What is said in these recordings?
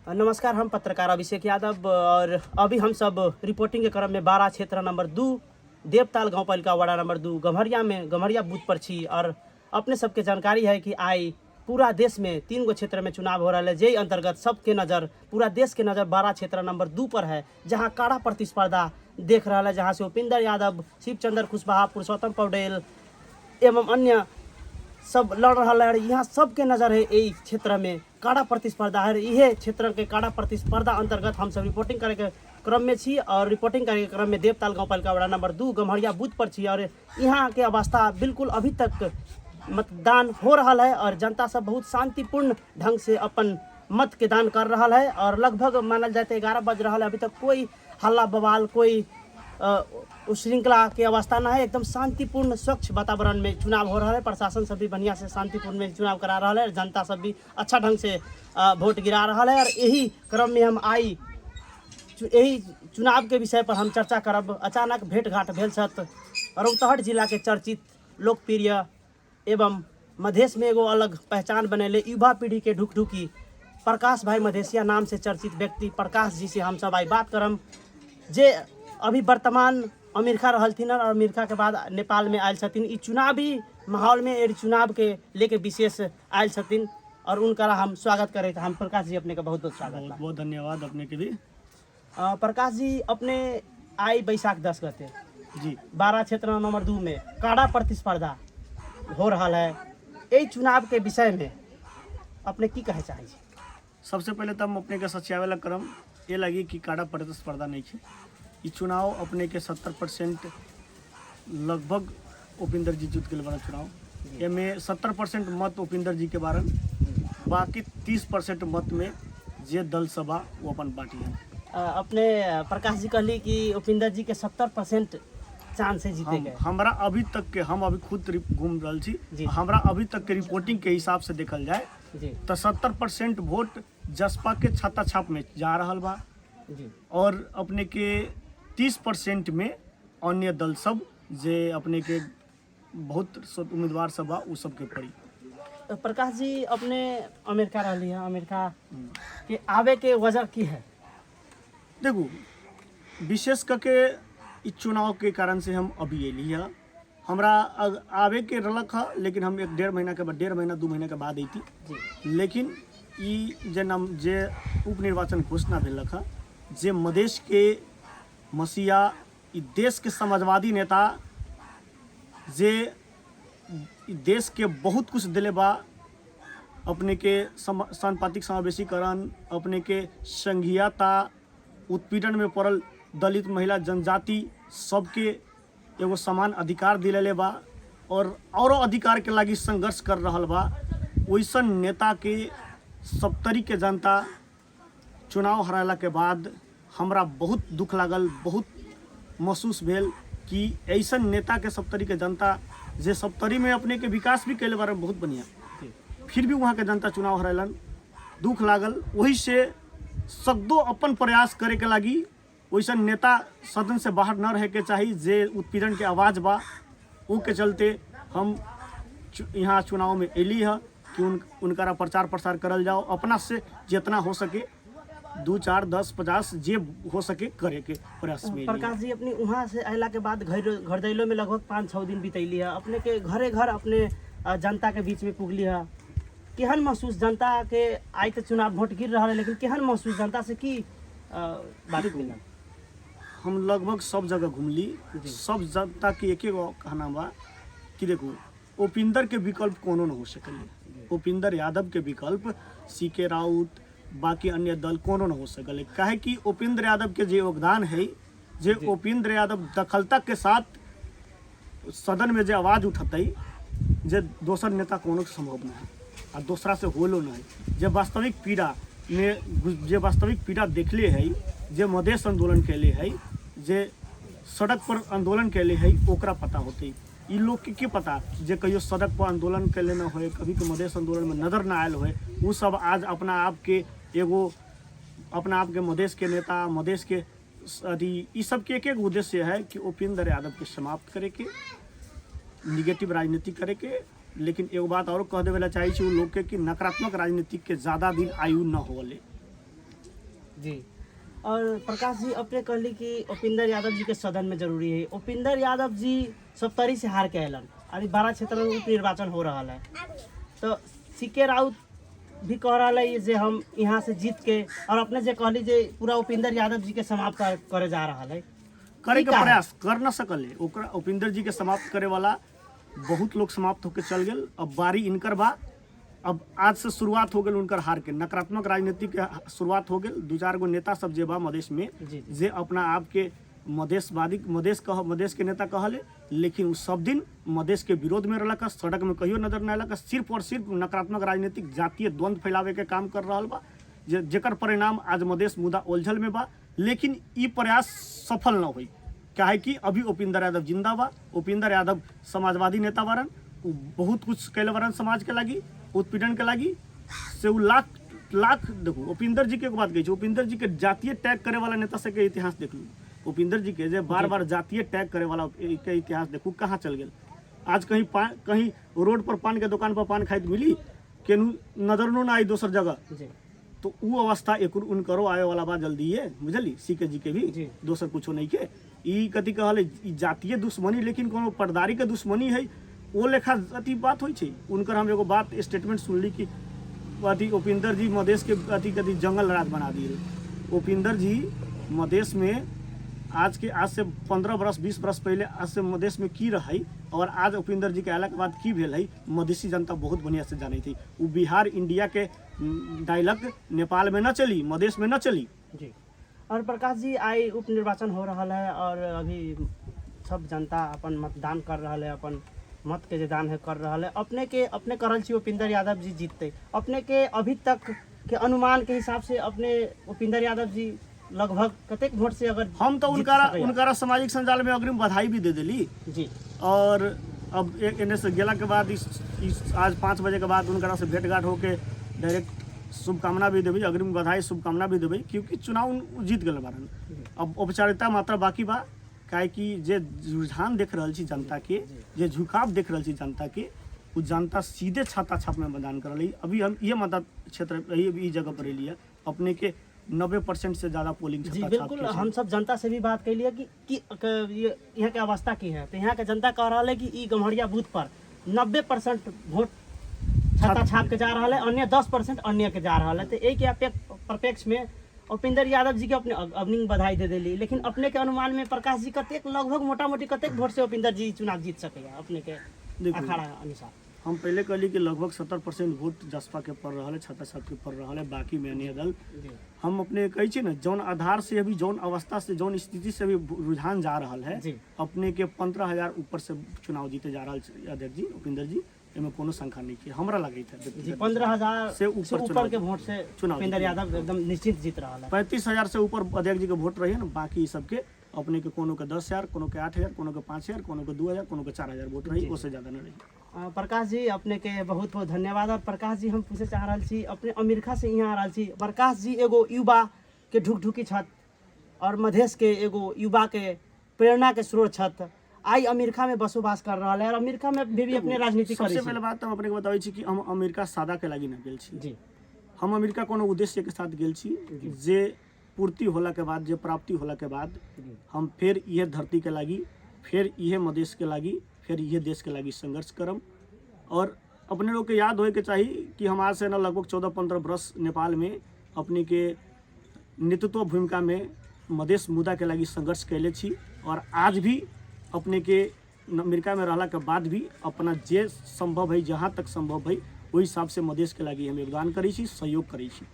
नमस्कार, हम पत्रकार अभिषेक यादव और अभी हम सब रिपोर्टिंग के क्रम में 12 क्षेत्र नंबर 2 देवताल गाँव पालिका वार्ड नंबर 2 गम्हरिया बूथ पर छी। और अपने सबके जानकारी है कि आई पूरा देश में 3 गो क्षेत्र में चुनाव हो रहा है, जे अंतर्गत सबके नज़र पूरा देश के नज़र 12 क्षेत्र नंबर 2 पर है, जहां कड़ा प्रतिस्पर्धा देख रहा है, जहां से उपेंद्र यादव, शिवचंद्र कुशवाहा, पुरुषोत्तम पौडेल एवं अन्य सब लड़ रहा है। यहाँ सबके नज़र है यही क्षेत्र में कड़ा प्रतिस्पर्धा है। यह क्षेत्र के कड़ा प्रतिस्पर्धा अंतर्गत हम सब रिपोर्टिंग करे के क्रम में छी और रिपोर्टिंग करे के क्रम में देवताल गाँव पालिका वार्ड नंबर 2 गम्हरिया बूथ पर छी। और यहाँ के अवस्था बिल्कुल अभी तक मतदान हो रहा है और जनता सब बहुत शांतिपूर्ण ढंग से अपन मत के दान कर रहा है। और लगभग मानल जाए तो 11 बज रहा है, अभी तक कोई हल्ला बवाल, कोई उस श्रृंखला के अवस्था ना है। एकदम शांतिपूर्ण स्वच्छ वातावरण में चुनाव हो रहा है। प्रशासन सब भी बढ़िया से शांतिपूर्ण में चुनाव करा रहा है, जनता सब भी अच्छा ढंग से वोट गिरा रहा है। और यही क्रम में हम आई यही चुनाव के विषय पर हम चर्चा करब। अचानक भेंट घाट भेल छत रौतहट जिला के चर्चित लोकप्रिय एवं मधेश में एगो अलग पहचान बनेले युवा पीढ़ी के ढुकढुकी प्रकाश भाई मधेसिया नाम से चर्चित व्यक्ति प्रकाश जी से हम सब आई बात करम, जे अभी वर्तमान अमेरिका रहलथिन और अमेरिका के बाद नेपाल में आयल छथिन। ई चुनावी माहौल में चुनाव के लेके विशेष आयल छथिन और उनका हम स्वागत करे। हम प्रकाश जी अपने का बहुत बहुत स्वागत, बहुत बहुत धन्यवाद अपने के भी। प्रकाश जी अपने आई बैसाख 10 गते जी 12 क्षेत्र नंबर 2 में कड़ा प्रतिस्पर्धा हो रहा है। यही चुनाव के विषय में अपने की कहे चाहे? सबसे पहले तो हम अपने के सचियावेला क्रम ये लगी कि कड़ा प्रतिस्पर्धा नहीं है। ये चुनाव अपने के 70% लगभग उपेंद्र जी जीत के बड़ा चुनाव। ये में 70% मत उपेंद्र जी के बारन, बाकी 30% मत में जे दल सभा वो अपन पार्टी है। अपने प्रकाश जी कहली कि उपेंद्र जी के 70% चांस है जीते के। हमरा अभी तक के हम अभी खुद घूम रहा छी, हमरा अभी तक के रिपोर्टिंग के हिसाब से देखल जाए तो 70% वोट जसपा के छाता छाप में जा रहा बा जी। और अपने के 30% में अन्य दल सब जे अपने के बहुत उम्मीदवार सब बा उ सब के पड़ी। प्रकाश जी अपने अमेरिका रही है, अमेरिका के आवे के वजह की है? देखो विशेष करके इस चुनाव के कारण से हम अभी अली है। हमरा आवे के रलक है, लेकिन हम 1-1.5 महीना के बाद 1.5 महीना 2 महीना के बाद अती। लेकिन ई जे उप निर्वाचन घोषणा भेलक है, जे मधेश के मसीहा ई देश के समाजवादी नेता जे देश के बहुत कुछ दिले बा, अपने के सांपातिक समावेशीकरण, अपने के संघीयता, उत्पीड़न में पड़ल दलित महिला जनजाति सबके एगो समान अधिकार दिले बा और अधिकार के लागी संघर्ष कर रहा बा। वैसन नेता के सप्तरी के जनता चुनाव हराला के बाद हमरा बहुत दुख लागल, बहुत महसूस भेल कि ऐसन नेता के सप्तरी के जनता जे सप्तरी में अपने के विकास भी कैले बारे बहुत बढ़िया, फिर भी वहाँ के जनता चुनाव हरालन, दुख लागल। वही से सदो अपन प्रयास करे के लागी वैसन नेता सदन से बाहर न रहे के चाहिए जे उत्पीड़न के आवाज़ बा। उ के चलते हम यहाँ चुनाव में अली है कि उनका प्रचार प्रसार करल जाओ, अपना से जितना हो सके 2, 4, 10, 50 जे हो सके करे के प्रयास में। प्रकाश जी अपनी वहाँ से अला के बाद घर दैलो में लगभग 5-6 दिन बितैली है, अपने के घरे घर अपने जनता के बीच में पुगली है। केहन महसूस जनता के आई तो चुनाव वोट गिर रहा है, लेकिन केहन महसूस जनता से की बात मिला? हम लगभग सब जगह घूमली, सब जनता के एक कहना बा कि देखो उपेंद्र के विकल्प कोनो न हो सकले। उपेंद्र यादव के विकल्प CK राउत बाकी अन्य दल कोनो न हो सकले। काहे कि उपेंद्र यादव के जे योगदान है, जे उपेंद्र यादव दखलता के साथ सदन में जे आवाज़ उठतई, जे दोसर नेता कोनो संभव नहीं है और दूसरा से होलो नहीं। जे वास्तविक पीड़ा देखले है, जे मधेश आंदोलन कैले है, जे सड़क पर आंदोलन कैले है, ओकरा पता होते। ई लोग के पता जे कहियो सड़क पर आंदोलन कैले न होए, कभी के मधेश आंदोलन में नजर न आयल होए, वो सब आज अपना आप के मधेश के नेता, मधेश के अथी ई सब के एक उद्देश्य है कि उपेंद्र यादव के समाप्त करे के, निगेटिव राजनीति करे के। लेकिन एगो बात और कह देवेला चाहिए लोग के कि नकारात्मक राजनीति के ज़्यादा दिन आयु न होले। जी। और प्रकाश जी अपने कहली कि उपिंदर यादव जी के सदन में जरूरी है। उपिंदर यादव जी सप्तरी से हार के अलन, अभी 12 क्षेत्र में उप निर्वाचन हो रहा है, तो सीके राउत भी कह रहा है जे हम यहाँ से जीत के, और अपने जे कहली जे पूरा उपिंदर यादव जी के समाप्त करे जा रहा है, करे के का है? प्रयास कर न सकले। ओकरा उपिंदर जी के समाप्त करे वाला बहुत लोग समाप्त होकर चल गए। अब बारी इनकर बा। अब आज से शुरुआत हो गई उनकर हार के, नकारात्मक राजनीति के शुरुआत हो गई। 2-4 गो नेता सब जे बा मधेश में, जी। जे अपना आप के मधेशवादी मधेश के नेता कहले, लेकिन उ सब दिन मधेश के विरोध में रहलक, सड़क में कहियो नजर नहीं आलक, सिर्फ और सिर्फ नकारात्मक राजनीतिक जातीय द्वंद्व फैलावे के काम कर रहा बा, जेकर परिणाम आज मधेश मुद्दा उलझल में बा। लेकिन ई प्रयास सफल न हुई, काहे कि अभी उपिंदर यादव जिंदा बा। उपिंदर यादव समाजवादी नेता बारन, उ बहुत कुछ कैले बारन समाज के लागी, उत्पीड़न के लागी से उ लाख देखो। उपिंदर जी के बात कही, उपिंदर जी के जातीय टैग करे वाला नेता से के इतिहास देख लू। उपिंदर जी के जे बार बार जातीय टैग करे वाला के इतिहास देखू कहाँ चल गए। आज कहीं रोड पर पान के दुकान पर पान खाइत मिली, केनू नजर न आई दोसर जगह, जी। तो उ अवस्था एक उनकरो आवे वाला बा जल्दी है, बुझली। सीके जी के भी जी। दोसर कुछो नहीं के। ई कथी कहले, ई जातीय दुश्मनी लेकिन कोनो पर्दारी के दुश्मनी है, वो लेखा अथी बात होइ छै। उनकर हम एगो बात स्टेटमेंट सुनली कि अथी उपिंदर जी मधेश के अथी कथी जंगल राज बना दिए। उपिंदर जी मधेश में आज से 15 बरस 20 बरस पहले आज से मधेश में की रही, और आज उपिंदर जी के आला के बाद की भेल है, मधेसी जनता बहुत बढ़िया से जानी थी। वो बिहार इंडिया के डायलॉग नेपाल में न चली, मधेश में न चली। जी। और प्रकाश जी आई उप निर्वाचन हो रहा है, और अभी सब जनता अपन मतदान कर रहा है, अपन मत के जे दान है कर रहा है। अपने करल छी उपिंदर यादव जी जीतते, अपने के अभी तक के अनुमान के हिसाब से अपने उपिंदर यादव जी लगभग कतेक वोट से अगर हम तो जीत सकैया? उनकारा सामाजिक संजाल में अग्रिम बधाई भी दे दिली। जी। और अब एने से गेला के बाद आज 5 बजे के बाद उनकरा से भेंट घाट होके डायरेक्ट शुभकामना भी देवी, अग्रिम बधाई शुभकामना भी देवी, क्योंकि चुनाव जीत गए बारन। अब औपचारिकता मात्रा बाकी बा, काहे कि जे रुझान देख रहा छी जनता के, जे झुकाव देख रहा छी जनता के, वो जनता सीधे छाता छाप में मतदान कर रही। अभी हम ये मतदान क्षेत्र ई जगह पर एलिए अपने के 90% से ज़्यादा पोलिंग जी बिल्कुल। हम सब जनता से भी बात कैलिए कि यहाँ के अवस्था की है, तो यहाँ के जनता कह रहा है कि ई गम्हरिया बूथ पर 90% वोट छाता छाप के जा रहा है, अन्य 10% अन्य के जा रहा है। तो एक प्रपेक्ष में उपिंदर यादव जी के अपने अपनी बधाई दे दिली। लेकिन अपने के अनुमान में प्रकाश जी कतेक लगभग मोटा मोटी कतेक वोट से उपिंदर जी चुनाव जीत सकेगा अपने के अखाड़ा अनुसार? हम पहले कहली कि लगभग 70% वोट जसपा के पड़ रहा है, छाता छाप के पड़ रहा है, बाकी में अन्य दल। हम अपने कही छे ना, जौन आधार से अभी जौन अवस्था से जौन स्थिति से अभी रुझान जा रहा है, अपने के 15,000 ऊपर से चुनाव जीते जा रहा है अध्यक्ष जी उपिंदर जी। एमे कोनो शंका नहीं की, हमरा लगे था 15,000 से ऊपर के वोट से चुनाव उपिंदर यादव एकदम निश्चित जीत रहा है। 35,000 से ऊपर अध्यक्ष जी के वोट रही है ना, बाकी सबके अपने के कोनो के 10,000, कोनो के 8,000, कोनो के 5,000, कोनो के 2,000, कोनो के 4,000 वोट रही, उससे ज्यादा नहीं रही। प्रकाश जी अपने के बहुत बहुत धन्यवाद। और प्रकाश जी हम पूछे चाह रहा छी, अपने अमेरिका से यहाँ आ रहा छी। प्रकाश जी एगो युवा के ढुकढुकी छत, और मधेश के एगो युवा के प्रेरणा के स्रोत छत, आई अमेरिका में बसोबास कर रहा है, और अमेरिका में भी अपने राजनीति सबसे पहले बात हम अपने बताबै छी कि हम अमेरिका सादा के लागी न गेल छी। जी। हम अमेरिका कोनो उद्देश्य के साथ गेल छी, जे पूर्ति होला के बाद, जे प्राप्ति होला के बाद हम फिर यह धरती के लागी, फिर यह मधेश के लागी, फिर यह देश के लागी संघर्ष करम। और अपने लोग के याद होए के चाहिए कि हम आज से न लगभग 14-15 बरस नेपाल में अपने के नेतृत्व भूमिका में मधेश मुद्दा के लागी संघर्ष कैले छी, और आज भी अपने के अमेरिका में रहला के बाद भी अपना जे संभव है, जहाँ तक संभव है, वही हिसाब से मधेश के लागी हम योगदान करी छी, सहयोग करी छी।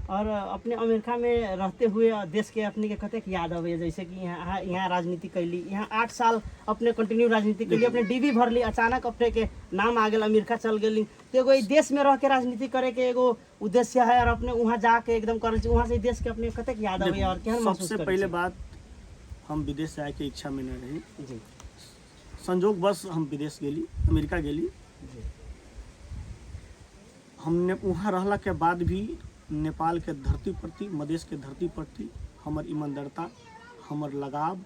और अपने अमेरिका में रहते हुए देश के अपने के कतेक याद आवे, जैसे कि यहाँ राजनीति कैली, यहाँ 8 साल अपने कंटिन्यू राजनीति कैली, अपने डीबी भरली, अचानक अपने के नाम आ गया, अमेरिका चल गई। तो एगो देश में रह के राजनीति करे के एगो उद्देश्य है, और अपने वहाँ जाके एकदम कर वहाँ से देश के अपने कतेक याद आवे और क्या महसूस? सबसे पहले बात, हम विदेश से आए के इच्छा में न रही जी, संजोग बस हम विदेश गेली, अमेरिका गेली। हमने वहाँ रहला के बाद भी नेपाल के धरती प्रति, मधेश के धरती प्रति हमर ईमानदारता, हमर लगाव,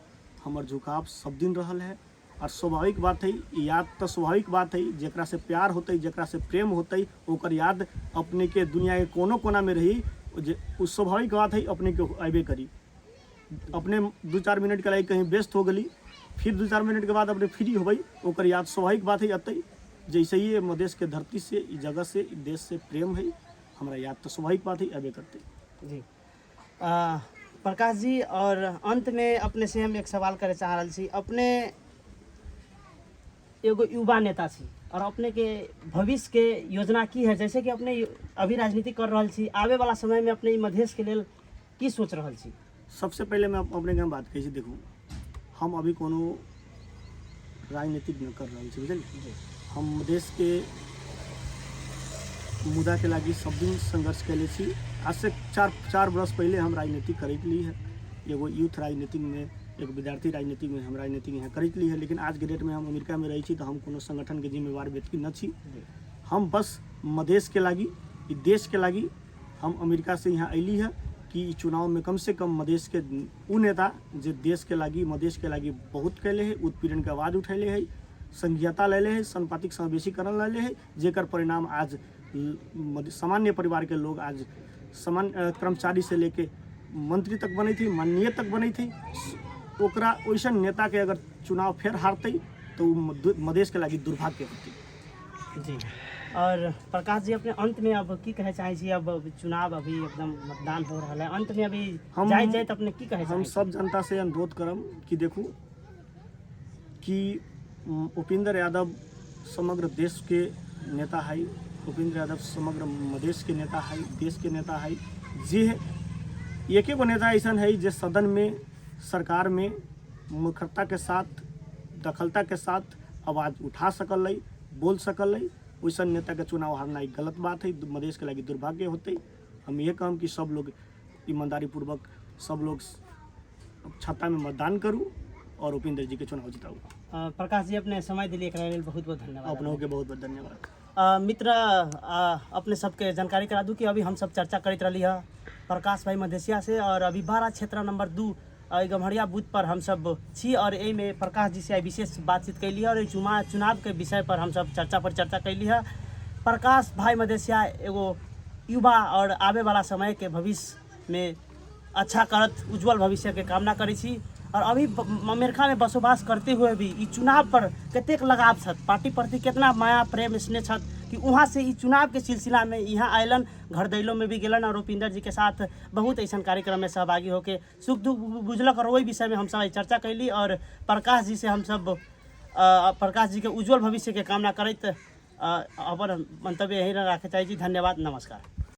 हमर झुकाव सब दिन रहल है। और स्वाभाविक बात है, याद तो स्वाभाविक बात है, जकरा से प्यार होते, जकरा से प्रेम होते, ओकर याद अपने के दुनिया के कोनो कोना में रही। उ स्वाभाविक बात है अपने के अबे करी। अपने 2-4 मिनट के लिए कहीं व्यस्त हो गली, फिर 2-4 मिनट के बाद अपने फ्री हो गई, ओकर याद स्वाभाविक बात है अतई। जैसे ही ये मधेश के धरती से, इस जगह से, इस देश से प्रेम है, हमारा याद तो स्वाभाविक बात है अबे करते। जी प्रकाश जी, और अंत में अपने से हम एक सवाल करे चाह रहा छी। अपने एगो युवा नेता छी और अपने के भविष्य के योजना की है, जैसे कि अपने अभी राजनीति कर रहा छी, आवे वाला समय में अपने मधेश के लिए की सोच रहा छी? सबसे पहले मैं अपने के बात कही देखूँ, हम अभी कोनो राजनीतिक न कर रहा छी, बुझलिए। हम देश के मुद्दा के लागी सब दिन संघर्ष कैले छी। आज से 4 बरस पहले हम राजनीति करैत ली है, एगो यूथ राजनीति में, एक विद्यार्थी राजनीति में हम राजनीति यहाँ करैत ली है। लेकिन आज के डेट में हम अमेरिका में रही छी, तो हम कोनो संगठन के जिम्मेवार व्यक्ति न छी। हम बस मधेश के लागी, इस देश के लागी हम अमेरिका से यहाँ अली है कि चुनाव में कम से कम मधेश के उ नेता जो देश के लागी, मधेश के लागी बहुत कैले है, उत्पीड़न के आवाज़ उठैले है, संघीयता ले है, संपातिक समावेशीकरण ले है, जेकर परिणाम आज सामान्य परिवार के लोग आज सामान्य कर्मचारी से लेके मंत्री तक बने थे, माननीय तक बने थे। ओकरा वैसन नेता के अगर चुनाव फिर हारते तो मधेश के लागी दुर्भाग्य होती। जी, और प्रकाश जी अपने अंत में अब की कहे चाहे छी? अब चुनाव अभी एकदम मतदान हो रहा है, अंत में अभी हम जाए तो अपने की कहे हम सब जनता से अनुरोध करम कि देखू कि उपेंद्र यादव समग्र देश के नेता है, उपेंद्र यादव समग्र मधेश के नेता है, देश के नेता है। जी है, एक एगो नेता ऐसा है जो सदन में, सरकार में मूर्खता के साथ, दखलता के साथ आवाज़ उठा सकल है, बोल सकल है। वैसा नेता के चुनाव हारना एक गलत बात है, मधेश के लगी दुर्भाग्य होते। हम ये कहम कि सब लोग ईमानदारी पूर्वक, सब लोग छत्ता में मतदान करूँ और उपेंद्र जी के चुनाव जिताऊ। प्रकाश जी अपने समय दिलिए, एकरा लेल बहुत बहुत धन्यवाद। अपनों के बहुत बहुत धन्यवाद। मित्र, अपने सबके जानकारी करा दूँ कि अभी हम सब चर्चा करते रही है प्रकाश भाई मधेसिया से, और अभी 12 क्षेत्र नंबर 2 गम्हरिया बूथ पर हम सब छी, और ए में प्रकाश जी से विशेष बातचीत कैली है और चुनाव के विषय पर हम सब चर्चा कैली है। प्रकाश भाई मधेसिया एगो युवा और आवे वाला समय के भविष्य में अच्छा करत, उज्जवल भविष्य के कामना करी छी। और अभी अमेरिका में बसोबास करते हुए भी ई चुनाव पर कतेक लगाव छत, पार्टी प्रति कितना माया प्रेम स्नेह छत कि वहाँ से ई चुनाव के सिलसिला में यहाँ आयलन, घर दैलों में भी गेलन और उपेंद्र जी के साथ बहुत ऐसा कार्यक्रम में सहभागी होकर सुख दुख बुझलक, और वही विषय में हम सब चर्चा कैली। और प्रकाश जी से हम सब प्रकाश जी के उज्जवल भविष्य के कामना करते अपन मंतव्य यही रखे चाहिए। जी धन्यवाद, नमस्कार।